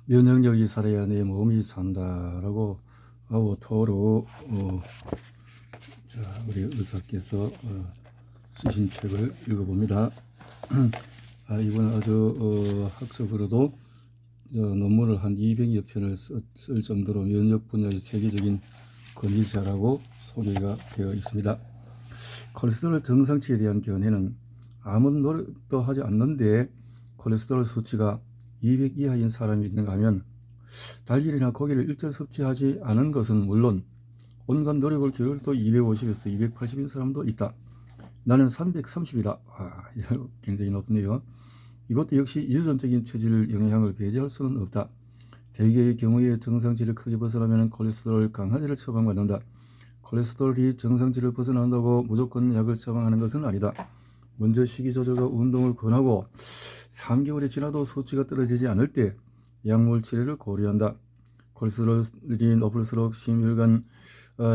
면역력이 살아야 내 몸이 산다라고 하고 토로 자, 우리 의사께서 쓰신 책을 읽어봅니다. 이건 아주 학적으로도 논문을 한 200여 편을 쓸 정도로 면역 분야의 세계적인 권위자라고 소개가 되어 있습니다. 콜레스테롤 정상치에 대한 견해는 아무런 노력도 하지 않는데 콜레스테롤 수치가 200 이하인 사람이 있는가 하면 달걀이나 고기를 일절 섭취하지 않은 것은 물론 온갖 노력을 기울여도 250에서 280인 사람도 있다. 나는 330이다. 굉장히 높네요. 이것도 역시 유전적인 체질 영향을 배제할 수는 없다. 대개의 경우에 정상치를 크게 벗어나면 콜레스테롤 강화제를 처방받는다. 콜레스테롤이 정상치를 벗어난다고 무조건 약을 처방하는 것은 아니다. 먼저 식이 조절과 운동을 권하고 3개월이 지나도 수치가 떨어지지 않을 때 약물 치료를 고려한다. 콜레스테롤이 높을수록 심혈관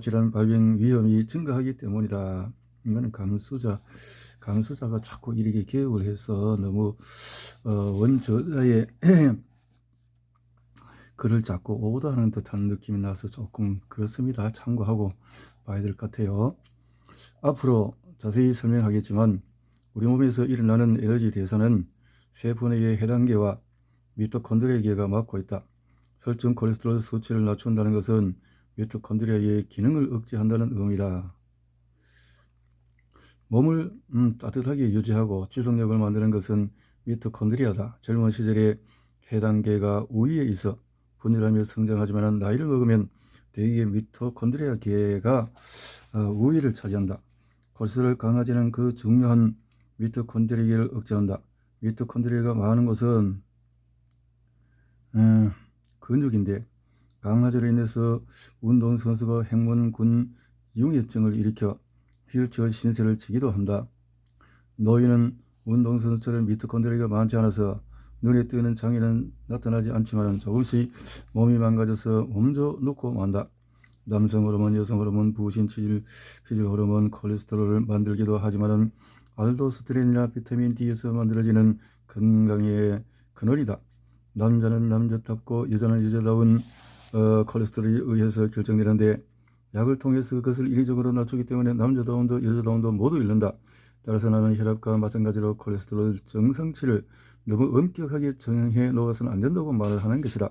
질환 발병 위험이 증가하기 때문이다. 이거는 감수자가 자꾸 이렇게 개혁을 해서 너무 원저자의 글을 자꾸 오도하는 듯한 느낌이 나서 조금 그렇습니다. 참고하고 봐야 될 것 같아요. 앞으로 자세히 설명하겠지만 우리 몸에서 일어나는 에너지 대사는 세포 내의 해당계와 미토콘드리아계가 맡고 있다. 혈중 콜레스테롤 수치를 낮춘다는 것은 미토콘드리아의 기능을 억제한다는 의미다. 몸을 따뜻하게 유지하고 지속력을 만드는 것은 미토콘드리아다. 젊은 시절에 해당계가 우위에 있어 분열하며 성장하지만 나이를 먹으면 대개 미토콘드리아계가 우위를 차지한다. 콜레스테롤 강화제는 그 중요한 미토콘드리아계를 억제한다. 미토콘드리아가 많은 것은 근육인데 강화제로 인해서 운동선수가 행문군 융해증을 일으켜 휠체어 신세를 지기도 한다. 노인은 운동선수처럼 미토콘드리아가 많지 않아서 눈에 띄는 장애는 나타나지 않지만 조금씩 몸이 망가져서 몸져 눕고 만다. 남성 호르몬, 여성 호르몬, 부신, 치질, 피질 호르몬, 콜레스테롤을 만들기도 하지만 알도스테론이나 비타민 D에서 만들어지는 건강의 그늘이다. 남자는 남자답고 여자는 여자다운 콜레스테롤에 의해서 결정되는데 약을 통해서 그것을 인위적으로 낮추기 때문에 남자다움도 여자다움도 모두 잃는다. 따라서 나는 혈압과 마찬가지로 콜레스테롤 정상치를 너무 엄격하게 정해 놓아서는 안 된다고 말을 하는 것이다.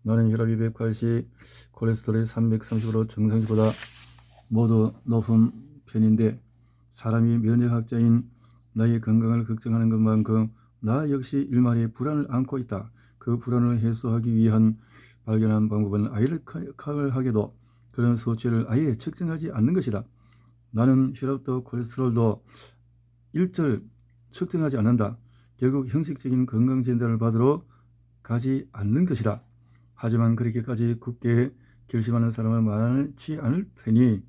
나는 혈압이 180, 콜레스테롤이 330으로 정상치보다 모두 높은 편인데 사람이 면역학자인 나의 건강을 걱정하는 것만큼 나 역시 일말의 불안을 안고 있다. 그 불안을 해소하기 위한 발견한 방법은 아이러니컬하게도 그런 수치를 아예 측정하지 않는 것이다. 나는 혈압도 콜레스테롤도 일절 측정하지 않는다. 결국 형식적인 건강진단을 받으러 가지 않는 것이다. 하지만 그렇게까지 굳게 결심하는 사람은 많지 않을 테니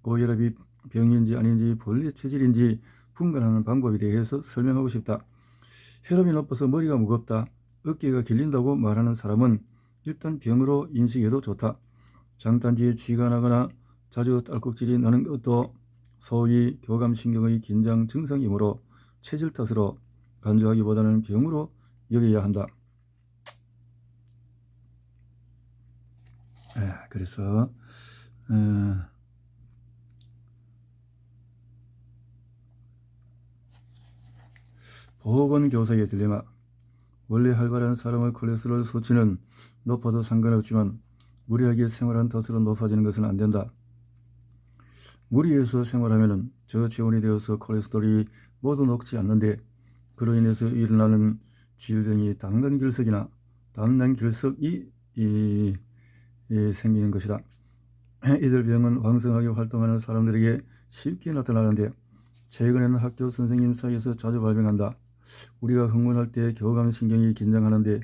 고혈압이 병인지 아닌지 본래 체질인지 분간하는 방법에 대해서 설명하고 싶다. 혈압이 높아서 머리가 무겁다, 어깨가 길린다고 말하는 사람은 일단 병으로 인식해도 좋다. 장단지에 쥐가 나거나 자주 딸꾹질이 나는 것도 소위 교감신경의 긴장 증상이므로 체질 탓으로 간주하기보다는 병으로 여겨야 한다. 그래서 보건교사의 딜레마. 원래 활발한 사람의 콜레스테롤 수치는 높아도 상관없지만 무리하게 생활한 탓으로 높아지는 것은 안 된다. 무리해서 생활하면 저체온이 되어서 콜레스테롤이 모두 녹지 않는데 그로 인해서 일어나는 질병이 당간결석이나 단단결석이 생기는 것이다. 이들 병은 왕성하게 활동하는 사람들에게 쉽게 나타나는데 최근에는 학교 선생님 사이에서 자주 발병한다. 우리가 흥분할 때 교감신경이 긴장하는데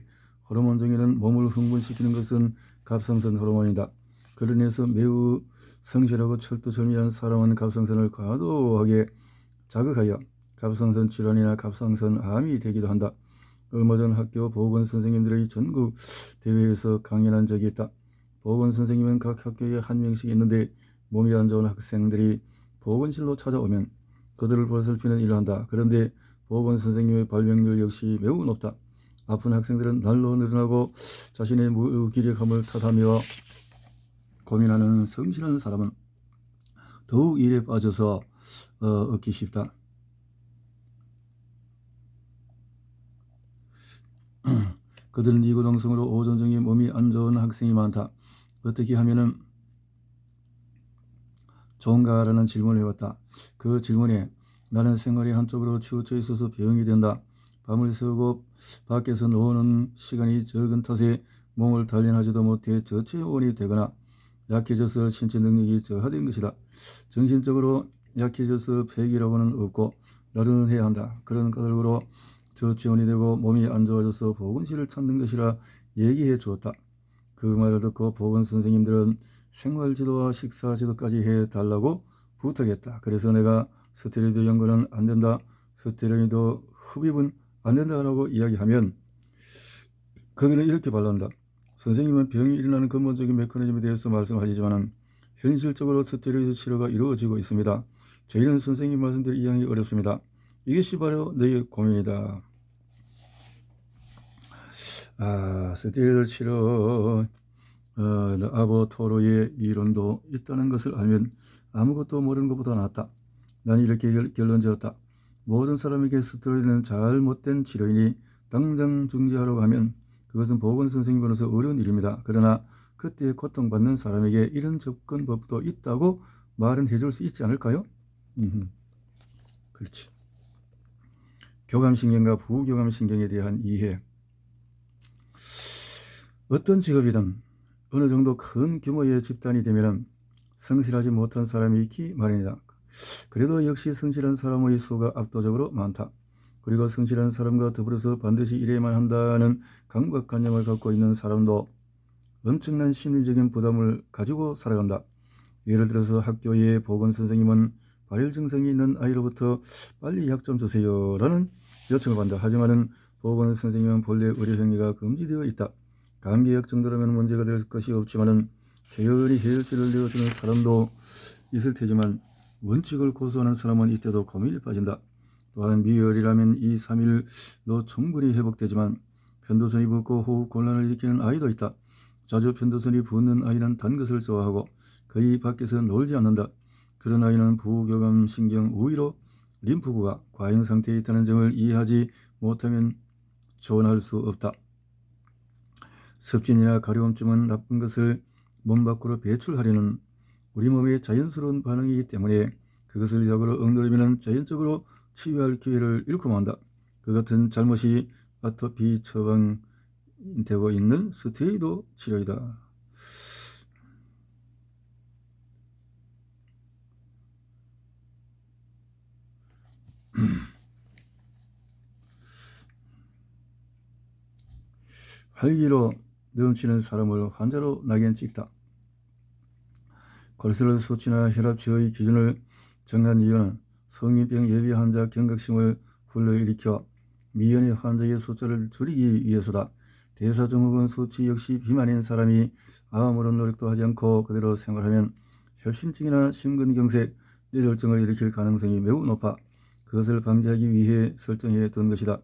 호르몬 중에는 몸을 흥분시키는 것은 갑상선 호르몬이다. 그로 인해서 매우 성실하고 철두철미한 사람은 갑상선을 과도하게 자극하여 갑상선 질환이나 갑상선 암이 되기도 한다. 얼마 전 학교 보건선생님들의 전국 대회에서 강연한 적이 있다. 보건선생님은 각 학교에 한 명씩 있는데 몸이 안 좋은 학생들이 보건실로 찾아오면 그들을 보살피는 일을 한다. 그런데 보건선생님의 발병률 역시 매우 높다. 아픈 학생들은 날로 늘어나고 자신의 무기력함을 탓하며 고민하는 성실한 사람은 더욱 일에 빠져서 얻기 쉽다. 그들은 이구동성으로 오전 중에 몸이 안 좋은 학생이 많다. 어떻게 하면은 좋은가라는 질문을 해봤다. 그 질문에 나는 생활의 한쪽으로 치우쳐 있어서 병이 된다. 밤을 새우고 밖에서 노는 시간이 적은 탓에 몸을 단련하지도 못해 저체온이 되거나 약해져서 신체 능력이 저하된 것이다. 정신적으로 약해져서 폐기라고는 없고 나른해야 한다. 그런 까닭으로 저체온이 되고 몸이 안 좋아져서 보건실을 찾는 것이라 얘기해 주었다. 그 말을 듣고 보건 선생님들은 생활지도와 식사지도까지 해달라고 부탁했다. 그래서 내가 스테로이드 연고는 안 된다, 스테로이드 흡입은 안 된다라고 이야기하면 그들은 이렇게 반론한다. 선생님은 병이 일어나는 근본적인 메커니즘에 대해서 말씀하시지만 현실적으로 스테로이드 치료가 이루어지고 있습니다. 저희는 선생님 말씀대로 이해하기 어렵습니다. 이것이 바로 너의 고민이다. 스테로이드 치료 아보토로의 이론도 있다는 것을 알면 아무것도 모르는 것보다 낫다. 난 이렇게 결론지었다. 모든 사람에게 스테로이드는 잘못된 치료이니 당장 중지하라고 하면 그것은 보건 선생님으로서 어려운 일입니다. 그러나 그때 고통받는 사람에게 이런 접근법도 있다고 말은 해줄 수 있지 않을까요? 그렇지. 교감신경과 부교감신경에 대한 이해. 어떤 직업이든 어느 정도 큰 규모의 집단이 되면 성실하지 못한 사람이 있기 마련이다. 그래도 역시 성실한 사람의 수가 압도적으로 많다. 그리고 성실한 사람과 더불어서 반드시 일해야만 한다는 강박관념을 갖고 있는 사람도 엄청난 심리적인 부담을 가지고 살아간다. 예를 들어서 학교의 보건선생님은 발열 증상이 있는 아이로부터 빨리 약 좀 주세요 라는 요청을 받는다. 하지만 보건선생님은 본래 의료행위가 금지되어 있다. 감기약 정도라면 문제가 될 것이 없지만 게으르게 해열제를 내어주는 사람도 있을 테지만 원칙을 고수하는 사람은 이때도 고민에 빠진다. 또한 미열이라면 2, 3일로 충분히 회복되지만 편도선이 붓고 호흡 곤란을 일으키는 아이도 있다. 자주 편도선이 붓는 아이는 단 것을 좋아하고 거의 밖에서 놀지 않는다. 그런 아이는 부교감신경 우위로 림프구가 과잉 상태에 있다는 점을 이해하지 못하면 조언할 수 없다. 습진이나 가려움증은 나쁜 것을 몸 밖으로 배출하려는 우리 몸의 자연스러운 반응이기 때문에 그것을 약으로 억누르면 자연적으로 치유할 기회를 잃고 만다. 그 같은 잘못이 아토피 처방되고 있는 스테로이드 치료이다. 활기로 넘치는 사람을 환자로 낙인 찍다. 콜레스테롤 수치나 혈압치의 기준을 정한 이유는 성인병 예비 환자 경각심을 불러일으켜 미연의 환자의 숫자를 줄이기 위해서다. 대사증후군 수치 역시 비만인 사람이 아무런 노력도 하지 않고 그대로 생활하면 협심증이나 심근경색, 뇌졸중을 일으킬 가능성이 매우 높아 그것을 방지하기 위해 설정해 둔 것이다.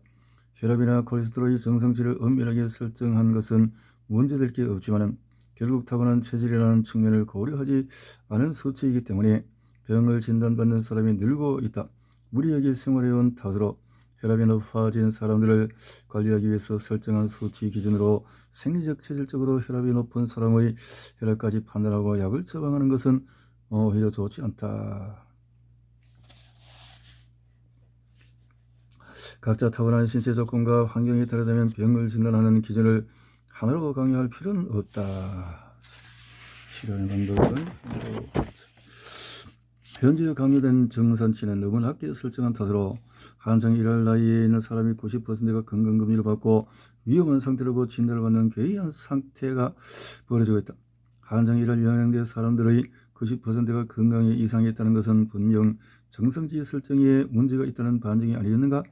혈압이나 콜레스테롤의 정상치를 엄밀하게 설정한 것은 문제될 게 없지만 결국 타고난 체질이라는 측면을 고려하지 않은 수치이기 때문에 병을 진단받는 사람이 늘고 있다. 무리하게 생활해온 탓으로 혈압이 높아진 사람들을 관리하기 위해서 설정한 수치 기준으로 생리적 체질적으로 혈압이 높은 사람의 혈압까지 판단하고 약을 처방하는 것은 오히려 좋지 않다. 각자 타고난 신체 조건과 환경이 다르다면 병을 진단하는 기준을 하나로 강요할 필요는 없다. 치료하는 방법은 현재 강요된 정산치는 너무 낮게 설정한 탓으로 한창 일할 나이에 있는 사람이 90%가 건강검진을 받고 위험한 상태라고 진단을 받는 괴이한 상태가 벌어지고 있다. 한창 일할 연령대 사람들의 90%가 건강에 이상이 있다는 것은 분명 정상치 설정에 문제가 있다는 반증이 아니었는가?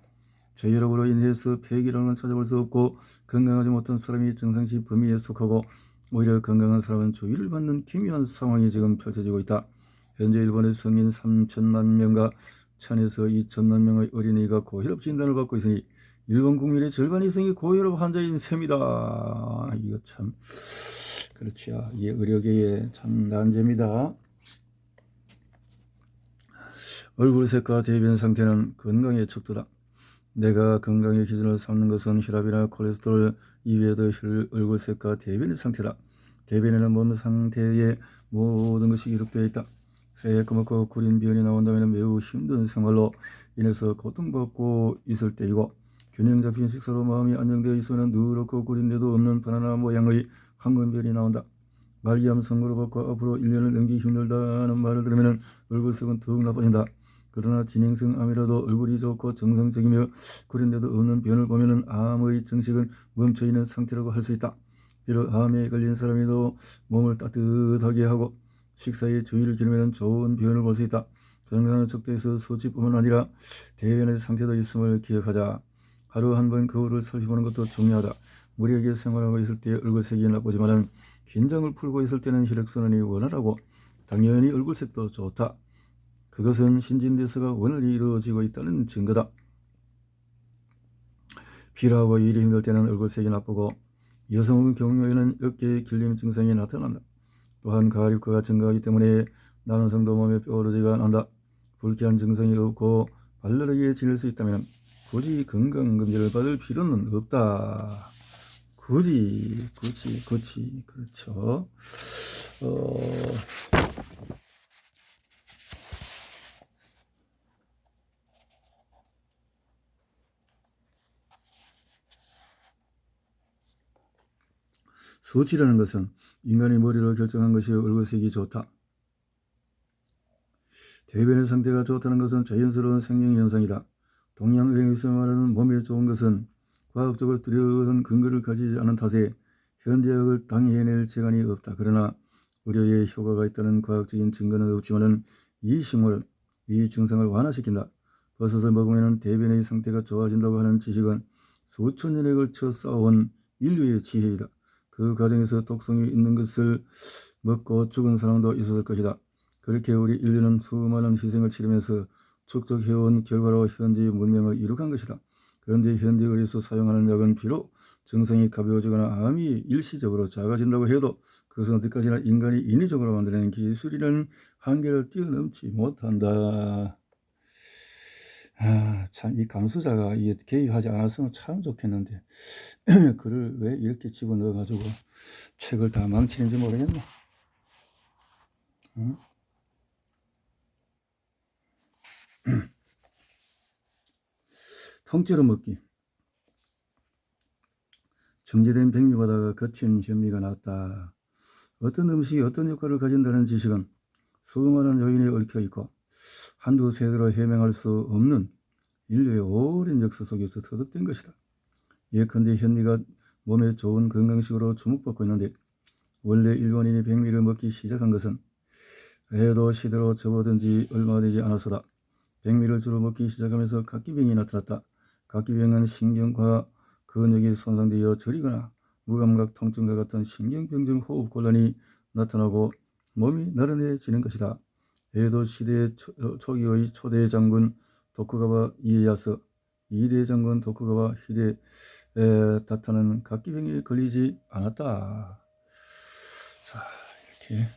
저혈압으로 인해서 폐기라는 건 찾아볼 수 없고 건강하지 못한 사람이 정상치 범위에 속하고 오히려 건강한 사람은 주의를 받는 기묘한 상황이 지금 펼쳐지고 있다. 현재 일본의 성인 3천만 명과 1,000에서 2천만 명의 어린이가 고혈압 진단을 받고 있으니 일본 국민의 절반 이상이 고혈압 환자인 셈이다. 이거 참 그렇지요. 이게 의료계의 참 난제입니다. 얼굴색과 대변 상태는 건강의 척도다. 내가 건강의 기준을 삼는 것은 혈압이나 콜레스테롤 이외에도 얼굴색과 대변의 상태다. 대변에는 몸 상태의 모든 것이 기록되어 있다. 새까맣고 구린 변이 나온다면 매우 힘든 생활로 인해서 고통받고 있을 때이고, 균형 잡힌 식사로 마음이 안정되어 있으면 누렇고 구린데도 없는 바나나 모양의 황금변이 나온다. 말기암 선고를 받고 앞으로 1년을 넘기기 힘들다는 말을 들으면 얼굴색은 더욱 나빠진다. 그러나 진행성 암이라도 얼굴이 좋고 정상적이며 구린데도 없는 변을 보면 암의 정식은 멈춰있는 상태라고 할 수 있다. 비록 암에 걸린 사람이도 몸을 따뜻하게 하고 식사에 주의를 기르면 좋은 변을 볼 수 있다. 건강한 척도에서 수치뿐만 아니라 대변의 상태도 있음을 기억하자. 하루 한 번 거울을 살펴보는 것도 중요하다. 무리하게 생활하고 있을 때 얼굴색이 나쁘지만 긴장을 풀고 있을 때는 혈액순환이 원활하고 당연히 얼굴색도 좋다. 그것은 신진대사가 원활히 이루어지고 있다는 증거다. 피로하고 일이 힘들 때는 얼굴색이 나쁘고 여성의 경우에는 어깨의 길림 증상이 나타난다. 또한 가립과가 증가하기 때문에 남성도 몸에 뾰루지가 난다. 불쾌한 증상이 없고 발랄하게 지낼 수 있다면 굳이 건강검진을 받을 필요는 없다. 굳이 그렇죠. 수치라는 것은 인간의 머리로 결정한 것이 얼굴색이 좋다. 대변의 상태가 좋다는 것은 자연스러운 생명현상이다. 동양의학에서 말하는 몸에 좋은 것은 과학적으로 뚜렷한 근거를 가지지 않은 탓에 현대학을 당해낼 재간이 없다. 그러나 의료에 효과가 있다는 과학적인 증거는 없지만 이 식물, 이 증상을 완화시킨다. 버섯을 먹으면 대변의 상태가 좋아진다고 하는 지식은 수천 년에 걸쳐 쌓아온 인류의 지혜이다. 그 과정에서 독성이 있는 것을 먹고 죽은 사람도 있었을 것이다. 그렇게 우리 인류는 수많은 희생을 치르면서 축적해온 결과로 현재의 문명을 이룩한 것이다. 그런데 현대 의료에서 사용하는 약은 비록 증상이 가벼워지거나 암이 일시적으로 작아진다고 해도 그것은 어디까지나 인간이 인위적으로 만들어낸 기술이라는 한계를 뛰어넘지 못한다. 참 이 감수자가 이게 개입하지 않았으면 참 좋겠는데 글을 왜 이렇게 집어넣어가지고 책을 다 망치는지 모르겠네. 응? 통째로 먹기. 정제된 백미보다 거친 현미가 낫다. 어떤 음식이 어떤 효과를 가진다는 지식은 수많은 요인에 얽혀 있고 한두 세대로 해명할 수 없는 인류의 오랜 역사 속에서 터득된 것이다. 예컨대 현미가 몸에 좋은 건강식으로 주목받고 있는데 원래 일본인이 백미를 먹기 시작한 것은 해도 시대로 접어든 지 얼마 되지 않아서다. 백미를 주로 먹기 시작하면서 각기병이 나타났다. 각기병은 신경과 근육이 손상되어 저리거나 무감각 통증과 같은 신경병증 호흡곤란이 나타나고 몸이 나른해지는 것이다. 에도 시대 초기의 초대 장군 도쿠가와 이에야스, 2대 장군 도쿠가와 히데다타는 각기병에 걸리지 않았다. 자, 이렇게